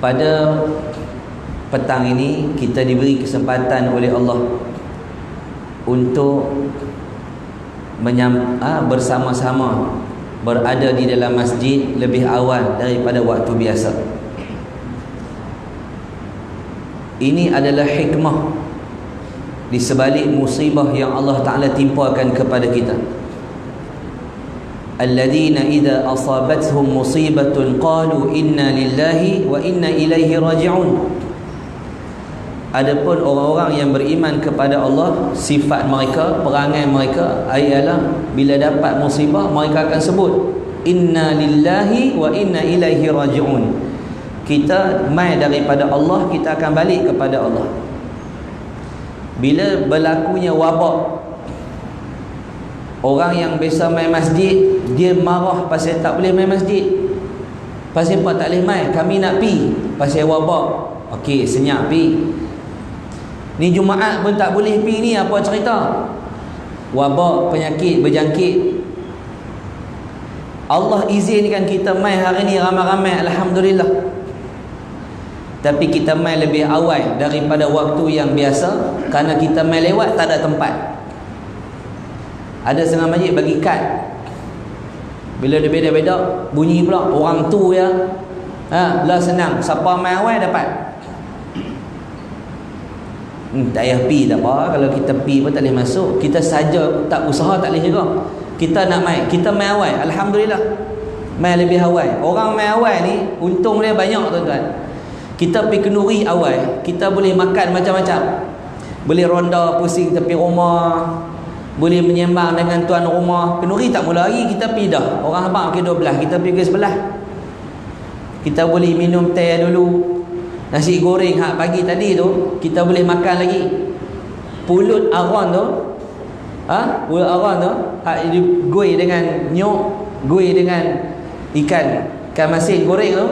Pada petang ini kita diberi kesempatan oleh Allah untuk bersama-sama berada di dalam masjid lebih awal daripada waktu biasa. Ini adalah hikmah di sebalik musibah yang Allah Ta'ala timpakan kepada kita. Alladzina idza asabathum musibatun qalu inna lillahi wa inna ilaihi raji'un. Adapun orang-orang yang beriman kepada Allah, sifat mereka, perangai mereka ialah bila dapat musibah mereka akan sebut inna lillahi wa inna ilaihi raji'un. Kita mai daripada Allah, kita akan balik kepada Allah. Bila berlakunya wabak, orang yang biasa main masjid, dia marah pasal tak boleh main masjid. Pasal apa tak boleh main? Kami nak pi pasal wabak. Okey, senyap pi. Ni Jumaat pun tak boleh pi ni, apa cerita? Wabak, penyakit berjangkit. Allah izinkan kita main hari ni ramai-ramai, alhamdulillah. Tapi kita main lebih awal daripada waktu yang biasa kerana kita main lewat tak ada tempat. Ada setengah masjid bagi kad. Bila dia beda-beda bunyi pula orang tu ya. Lah senang, siapa main awal dapat. Tak payah pi tak apa. Kalau kita pi pun tak boleh masuk. Kita saja tak usaha tak boleh juga. Kita nak main, kita main awal, alhamdulillah. Main lebih awal. Orang main awal ni untung dia banyak tuan-tuan. Kita pergi kenduri awal, kita boleh makan macam-macam. Boleh ronda pusing tepi rumah, boleh menyembang dengan tuan rumah. Kenduri tak mula lagi, kita pergi dah. Orang abang ke 12, kita pergi ke sebelah. Kita boleh minum teh dulu. Nasi goreng hak pagi tadi tu kita boleh makan lagi. Pulut aron tu, pulut aron tu hak goi dengan nyok, goi dengan ikan masin goreng tu.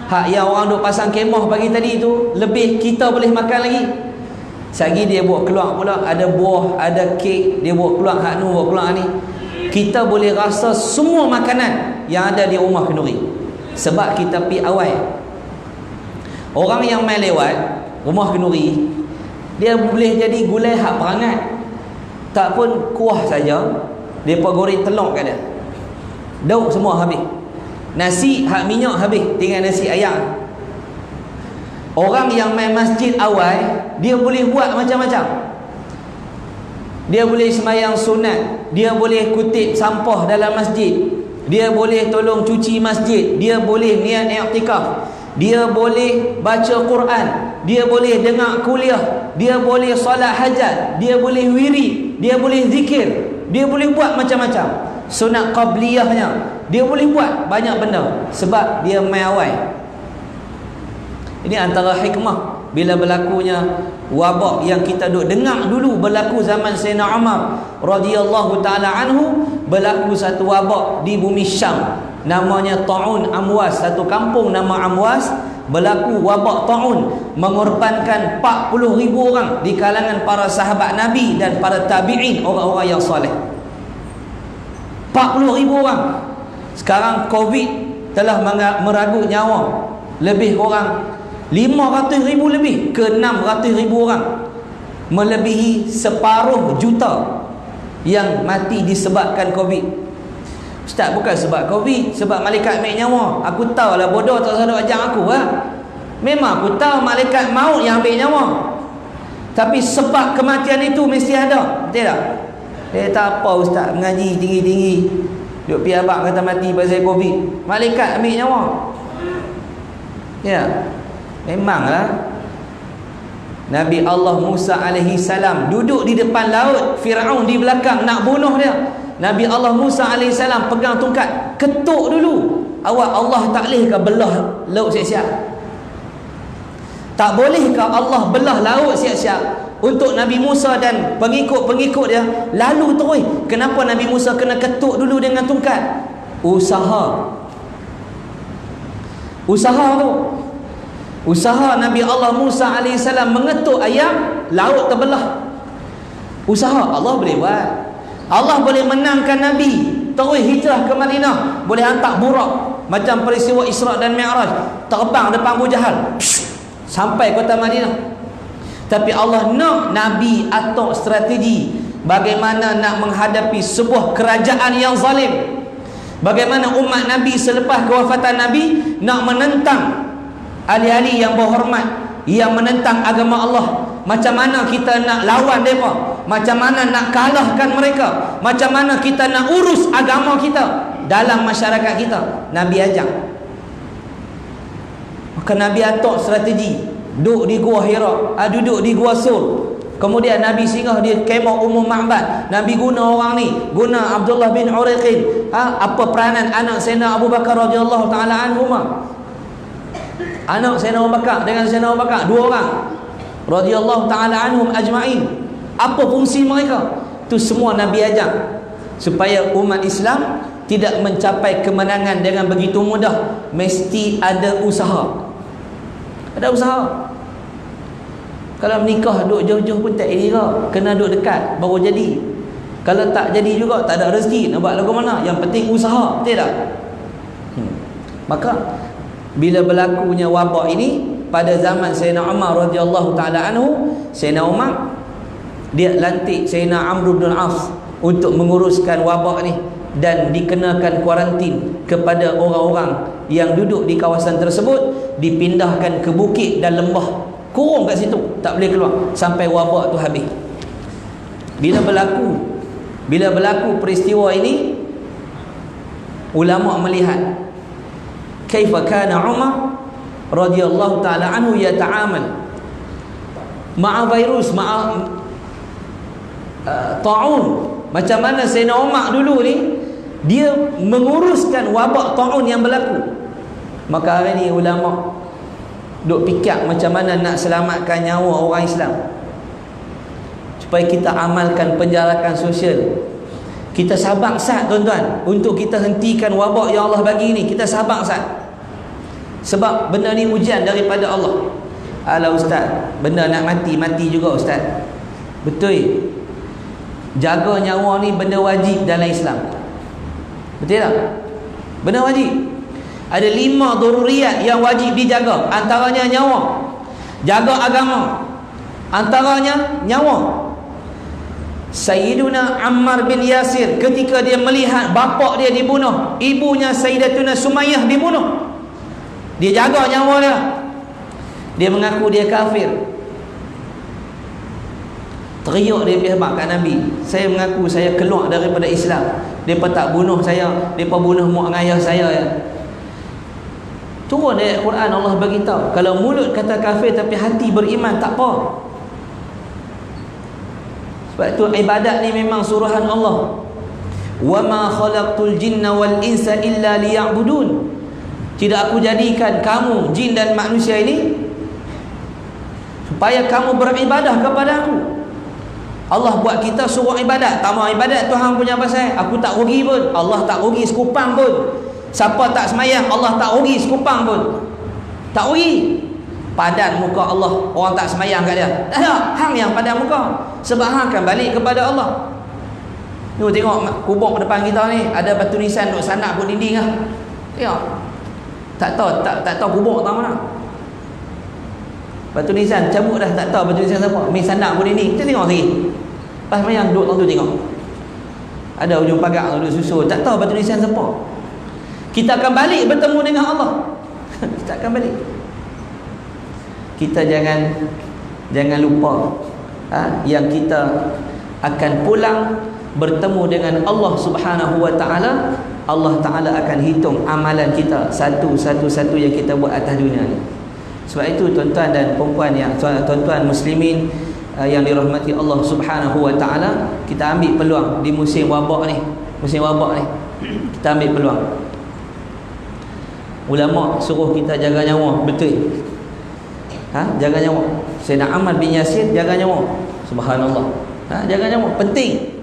Hak yang orang duk pasang kemah pagi tadi tu lebih kita boleh makan lagi. Sagi dia buat keluar pula, ada buah, ada kek, dia buat keluar hak nu, buat keluar ni. Kita boleh rasa semua makanan yang ada di rumah kenduri sebab kita pi awal. Orang yang main lewat rumah kenduri, dia boleh jadi gulai hak perangat. Tak pun kuah saja, depa goreng telur kat dia. Dauk semua habis. Nasi hak minyak habis, tinggal nasi ayam. Orang yang main masjid awal, dia boleh buat macam-macam. Dia boleh sembahyang sunat, dia boleh kutip sampah dalam masjid, dia boleh tolong cuci masjid, dia boleh niat i'tikaf, dia boleh baca Quran, dia boleh dengar kuliah, dia boleh solat hajat, dia boleh wirid, dia boleh zikir, dia boleh buat macam-macam. Sunat qabliyahnya dia boleh buat banyak benda sebab dia main awal. Ini antara hikmah bila berlakunya wabak yang kita duk dengar dulu berlaku zaman Sayyidina Umar radhiyallahu taala anhu. Berlaku satu wabak di bumi Syam namanya Ta'un Amwas, satu kampung nama Amwas. Berlaku wabak ta'un mengorbankan 40,000 orang di kalangan para sahabat Nabi dan para tabi'in, orang-orang yang soleh. 40,000 orang. Sekarang Covid telah meragut nyawa lebih orang 500,000 lebih ke 600,000 orang, melebihi separuh juta yang mati disebabkan Covid. Ustaz, bukan sebab Covid, sebab malaikat ambil nyawa. Aku tahu lah, bodoh tak salah ajar aku Memang aku tahu malaikat maut yang ambil nyawa, tapi sebab kematian itu mesti ada, betul tak? Tak apa ustaz mengaji tinggi-tinggi duk pi abang kata mati pasal Covid, malaikat ambil nyawa. Ya, memanglah. Nabi Allah Musa alaihi salam duduk di depan laut, Firaun di belakang nak bunuh dia. Nabi Allah Musa alaihi salam pegang tongkat, ketuk dulu. Awak Allah tak bolehkah belah laut siap-siap? Tak bolehkah Allah belah laut siap-siap untuk Nabi Musa dan pengikut-pengikut dia lalu terus? Kenapa Nabi Musa kena ketuk dulu dengan tongkat? Usaha tu. Usaha Nabi Allah Musa AS mengetuk ayam, laut terbelah. Usaha Allah boleh buat. Allah boleh menangkan Nabi terus hijrah ke Madinah, boleh hantar burak macam peristiwa Isra' dan Mi'raj, terbang depan Abu Jahal sampai kota Madinah. Tapi Allah nak Nabi atur strategi bagaimana nak menghadapi sebuah kerajaan yang zalim. Bagaimana umat Nabi selepas kewafatan Nabi nak menentang ahli-ahli yang berhormat, yang menentang agama Allah. Macam mana kita nak lawan mereka, macam mana nak kalahkan mereka, macam mana kita nak urus agama kita dalam masyarakat kita. Nabi ajak. Maka Nabi atur strategi. Duduk di Gua Hira, duduk di Gua Sur. Kemudian Nabi singgah di kemah umum Ma'bad. Nabi guna orang ni, guna Abdullah bin Uraiqin. Apa peranan anak Sayyidina Abu Bakar radhiyallahu taala anhu? Anak Sayyidina Abu Bakar dengan Sayyidina Abu Bakar, dua orang radhiyallahu taala anhum ajma'in. Apa fungsi mereka? Itu semua Nabi ajak supaya umat Islam tidak mencapai kemenangan dengan begitu mudah. Mesti ada usaha. Ada usaha. Kalau menikah duduk jauh-jauh pun tak elok, kena duduk dekat baru jadi. Kalau tak jadi juga tak ada rezeki, nak buat lagu mana? Yang penting usaha, betul tak? Maka bila berlakunya wabak ini pada zaman Sayyidina Umar radhiyallahu taala anhu, Sayyidina Umar dia lantik Sayyidina Amr bin Al-As untuk menguruskan wabak ni dan dikenakan kuarantin kepada orang-orang yang duduk di kawasan tersebut, dipindahkan ke bukit dan lembah, kurung kat situ, tak boleh keluar sampai wabak tu habis. Bila berlaku peristiwa ini, ulama melihat kaifa kana Umar radhiyallahu taala anhu yata'amal ma'a virus, ma'a ta'un. Macam mana Sayyidina Umar dulu ni dia menguruskan wabak ta'un yang berlaku. Maka hari ni ulama duk fikir macam mana nak selamatkan nyawa orang Islam, supaya kita amalkan penjarakan sosial. Kita sabar sat tuan-tuan untuk kita hentikan wabak yang Allah bagi ni. Kita sabar sat, sebab benda ni ujian daripada Allah. Alah ustaz, benda nak mati juga ustaz. Betul, jaga nyawa ni benda wajib dalam Islam, betul tak? Benda wajib. Ada 5 daruriyat yang wajib dijaga, antaranya nyawa. Jaga agama, antaranya nyawa. Sayyiduna Ammar bin Yasir ketika dia melihat bapak dia dibunuh, ibunya Sayyidatuna Sumayyah dibunuh, dia jaga nyawa dia. Dia mengaku dia kafir. Teriak dia pergi kat Nabi, saya mengaku saya keluar daripada Islam. Mereka tak bunuh saya, mereka bunuh mak ayah saya ya. Turun ayat Quran, Allah bagi tahu kalau mulut kata kafir tapi hati beriman tak apa. Sebab itu ibadat ni memang suruhan Allah. Wa ma khalaqtul jinna wal insa illa liya'budun. Tidak aku jadikan kamu jin dan manusia ini supaya kamu beribadah kepada aku. Allah buat kita suruh ibadat. Tak mau ibadat Tuhan punya pasal. Aku tak rugi pun, Allah tak rugi sekupang pun. Siapa tak semayang, Allah tak rugi sekupang pun. Tak rugi. Padan muka Allah, orang tak semayang kat dia. Tak ada, hang yang padan muka. Sebab hang akan balik kepada Allah. Ni tengok kubur depan kita ni, ada batu nisan duk sanak pun dinding lah. Tengok. Tak tahu kubur tak mana. Batu nisan cabut dah, tak tahu batu nisan siapa. Main sanak pun dinding. Kita tengok lagi. Pas semayang duduk tu tengok. Ada ujung pagar tu duduk susun, tak tahu batu nisan siapa. Kita akan balik bertemu dengan Allah. Kita akan balik. Kita jangan lupa yang kita akan pulang bertemu dengan Allah Subhanahu wa taala. Allah taala akan hitung amalan kita satu-satu yang kita buat atas dunia ni. Sebab itu tuan-tuan dan puan-puan yang tuan-tuan muslimin yang dirahmati Allah Subhanahu wa taala, kita ambil peluang di musim wabak ni. Kita ambil peluang. Ulama suruh kita jaga nyawa, betul. Jaga nyawa. Sayyidina Ammar bin Yasir jaga nyawa. Subhanallah. Jaga nyawa penting.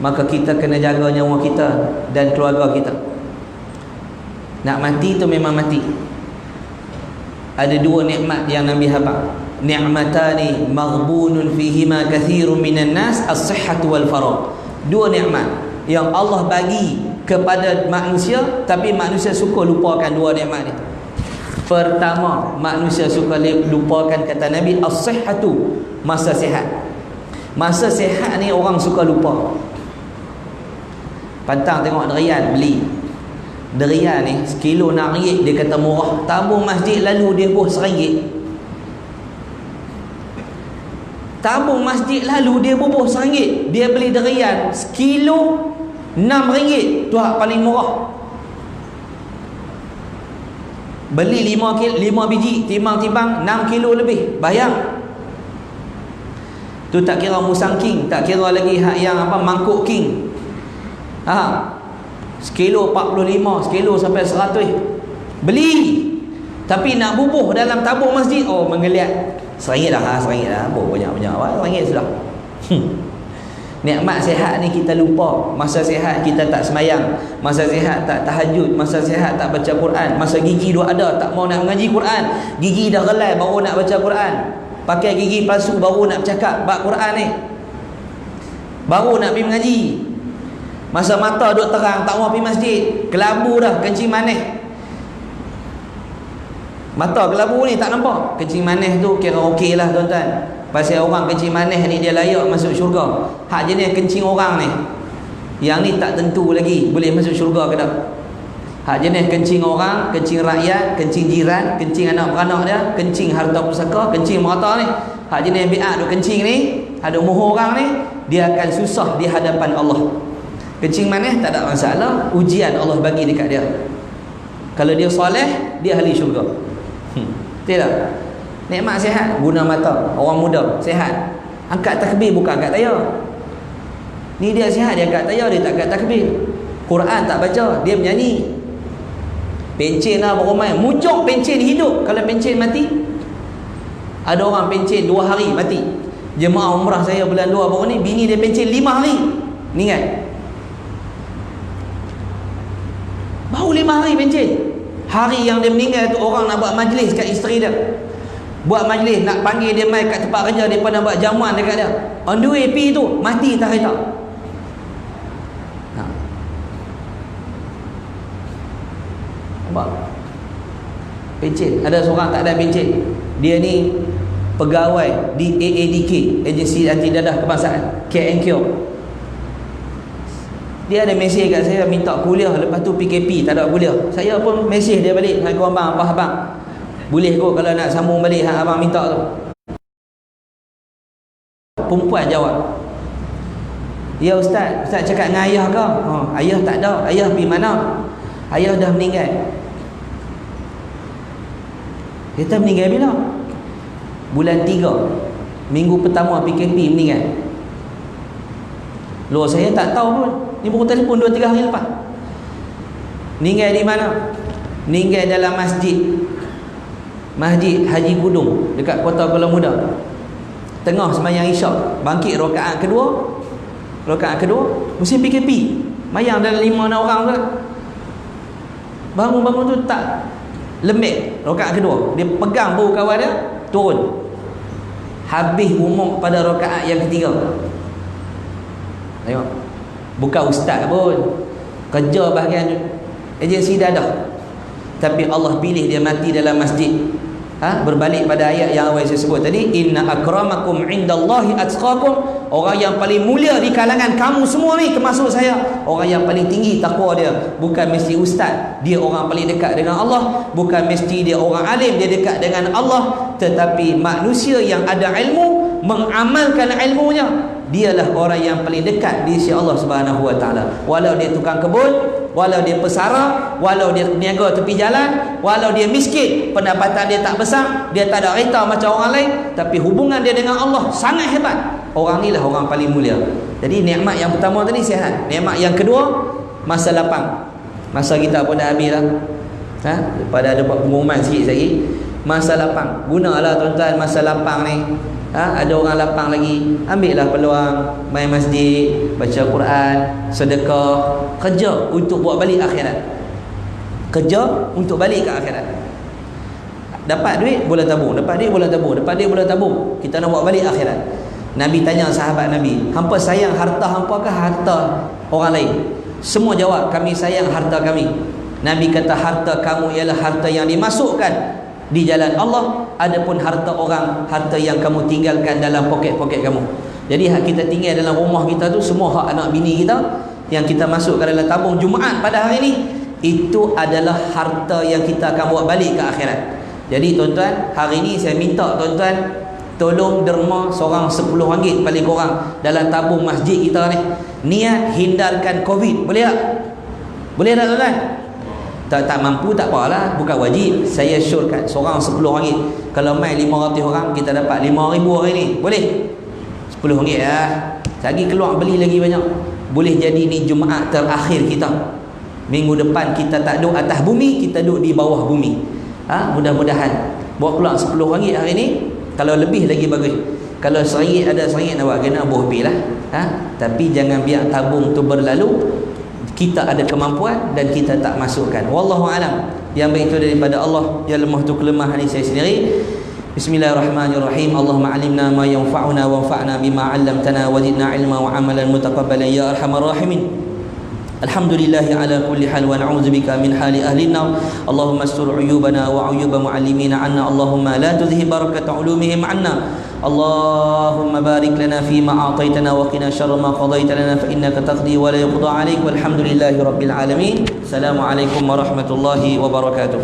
Maka kita kena jaga nyawa kita dan keluarga kita. Nak mati tu memang mati. Ada 2 nikmat yang Nabi habaq. Ni'matani maghbunun fihima kathirun minan nas, as-sihhatu wal faragh. 2 nikmat yang Allah bagi kepada manusia, tapi manusia suka lupakan dua nikmat ni. Pertama, manusia suka lupakan, kata Nabi, as-sihhatu, masa sihat. Masa sihat ni orang suka lupa. Pantang tengok derian beli. Derian ni sekilo RM6 dia kata murah. Tabung masjid lalu dia buh RM1. Tabung masjid lalu dia bubuh RM1. Dia beli derian sekilo RM6. Tu hak paling murah. Beli 5 biji, timbang-timbang 6 kilo lebih. Bayang. Tu tak kira musang king, tak kira lagi hak yang apa mangkuk king. Sekilo 45, sekilo sampai 100. Beli. Tapi nak bubuh dalam tabung masjid, oh menggeliat. RM1 dah, RM1 dah. Banyak-banyak RM1 sudah. Nikmat sihat ni kita lupa. Masa sihat kita tak semayang, masa sihat tak tahajud, masa sihat tak baca Quran, masa gigi dua ada tak mau nak mengaji Quran, gigi dah relai baru nak baca Quran, pakai gigi palsu baru nak bercakap bab Quran ni, baru nak pergi mengaji. Masa mata duk terang tak mau pergi masjid, kelabu dah, kencing manis. Mata kelabu ni tak nampak, kencing manis tu kira okey lah tuan-tuan. Pasal orang kencing manis ni dia layak masuk syurga. Hak jenis kencing orang ni, yang ni tak tentu lagi boleh masuk syurga ke tak. Hak jenis kencing orang, kencing rakyat, kencing jiran, kencing anak beranak dia, kencing harta pusaka, kencing merata ni, hak jenis bi'at duk kencing ni, ada muhur orang ni, dia akan susah di hadapan Allah. Kencing manis tak ada masalah, ujian Allah bagi dekat dia. Kalau dia soleh, dia ahli syurga. Tidak. Nikmat sihat, guna mata. Orang muda sihat, angkat takbir bukan angkat tayar. Ni dia sihat, dia angkat tayar, dia tak angkat takbir. Quran tak baca, dia menyanyi. Pencen lah berumai, mujuk pencen hidup. Kalau pencen mati, ada orang pencen 2 hari mati. Jemaah umrah saya bulan 2 baru ni, bini dia pencen 5 hari. Ni kan, baru 5 hari pencen. Hari yang dia meninggal tu orang nak buat majlis kat isteri dia, buat majlis nak panggil dia mai kat tempat kerja, dia pun nak buat jamuan dekat dia. On the way pi tu mati tak kereta. Nampak? Pencen. Ada seorang tak ada pencen. Dia ni pegawai di AADK, Agensi Anti Dadah Kebangsaan, KNQ. Dia ada mesej kat saya minta kuliah, lepas tu PKP tak ada kuliah. Saya pun mesej dia balik, hai kau abang, apa abang, boleh kot kalau nak sambung balik hak abang minta tu. Perempuan jawab, ya ustaz, ustaz cakap dengan ayah ke? Ayah tak ada. Ayah pergi mana? Ayah dah meninggal. Kita meninggal bila? Bulan 3, minggu pertama PKP meninggal. Loh, saya tak tahu pun. Ni baru telefon 2-3 hari lepas. Meninggal di mana? Meninggal dalam masjid, Masjid Haji Kudung dekat Kota Kuala Muda. Tengah sembahyang isyak, bangkit rakaat kedua, musim PKP. Mayang dalam 5-6 orang tu. Bangun-bangun tu tak lembek rakaat kedua. Dia pegang bahu kawan dia, turun. Habis umur pada rakaat yang ketiga. Tengok. Bukan ustaz pun, kerja bahagian agensi dadah, tapi Allah pilih dia mati dalam masjid. Berbalik pada ayat yang awal saya sebut tadi, inna akramakum indallahi atqakum. Orang yang paling mulia di kalangan kamu semua ni, termasuk saya, orang yang paling tinggi takwa dia. Bukan mesti ustaz, dia orang paling dekat dengan Allah. Bukan mesti dia orang alim, dia dekat dengan Allah. Tetapi manusia yang ada ilmu, mengamalkan ilmunya, dialah orang yang paling dekat di sisi Allah Subhanahu Wa Taala. Walau dia tukang kebun, walau dia pesara, walau dia peniaga tepi jalan, walau dia miskin, pendapatan dia tak besar, dia tak ada harta macam orang lain, tapi hubungan dia dengan Allah sangat hebat. Orang ni lah orang paling mulia. Jadi nikmat yang pertama tadi sihat. Nikmat yang kedua, masa lapang. Masa kita pun dah habis lah. Daripada ada pengumuman sikit lagi. Masa lapang, gunalah tuan-tuan masa lapang ni. Ada orang lapang lagi, ambillah peluang, main masjid, baca Quran, sedekah, kerja untuk buat balik akhirat. Kerja untuk balik ke akhirat. Dapat duit boleh tabung, dapat duit boleh tabung, dapat duit boleh tabung. Kita nak buat balik akhirat. Nabi tanya sahabat Nabi, hampa sayang harta hampa ke harta orang lain? Semua jawab, kami sayang harta kami. Nabi kata harta kamu ialah harta yang dimasukkan di jalan Allah. Adapun harta orang, harta yang kamu tinggalkan dalam poket-poket kamu. Jadi hak kita tinggal dalam rumah kita tu, semua hak anak bini kita yang kita masukkan dalam tabung Jumaat pada hari ni, itu adalah harta yang kita akan bawa balik ke akhirat. Jadi tuan-tuan, hari ni saya minta tuan-tuan tolong derma seorang RM10 paling kurang dalam tabung masjid kita ni. Niat hindarkan Covid. Boleh tak? Boleh tak tuan-tuan? Tak mampu tak apalah, bukan wajib. Saya syorkan seorang RM10. Kalau mai 500 orang, kita dapat 5,000 hari ni. Boleh? RM10 lah. Lagi keluar beli lagi banyak. Boleh jadi ni Jumaat terakhir kita. Minggu depan kita tak duduk atas bumi, kita duduk di bawah bumi. Mudah-mudahan bawa keluar RM10 hari ni. Kalau lebih lagi bagus. Kalau RM1 ada RM1 nak buat, kena bohbi lah. Tapi jangan biar tabung tu berlalu. Kita ada kemampuan dan kita tak masukkan. Wallahu alam. Yang baik itu daripada Allah, yang lemah tu kelemahan ni saya sendiri. Bismillahirrahmanirrahim. Allahumma alimna ma yanfa'una wanfa'na bima 'allamtana wa zidna ilma wa amalan mutaqabbalan ya arhamar rahimin. Alhamdulillahi ala kulli hal wa na'udzubika min hali ahli an-nar. Allahumma astur 'uyubana wa 'uyuba mu'allimina 'anna. Allahumma la tudhhib barakata 'ulumihim 'anna. Allahumma barik lana fima a'taytana wa qina syarra ma qadaita lana fa innaka taqdi wa la yuqda 'alaik. Walhamdulillahi rabbil alamin. Assalamualaikum warahmatullahi wabarakatuh.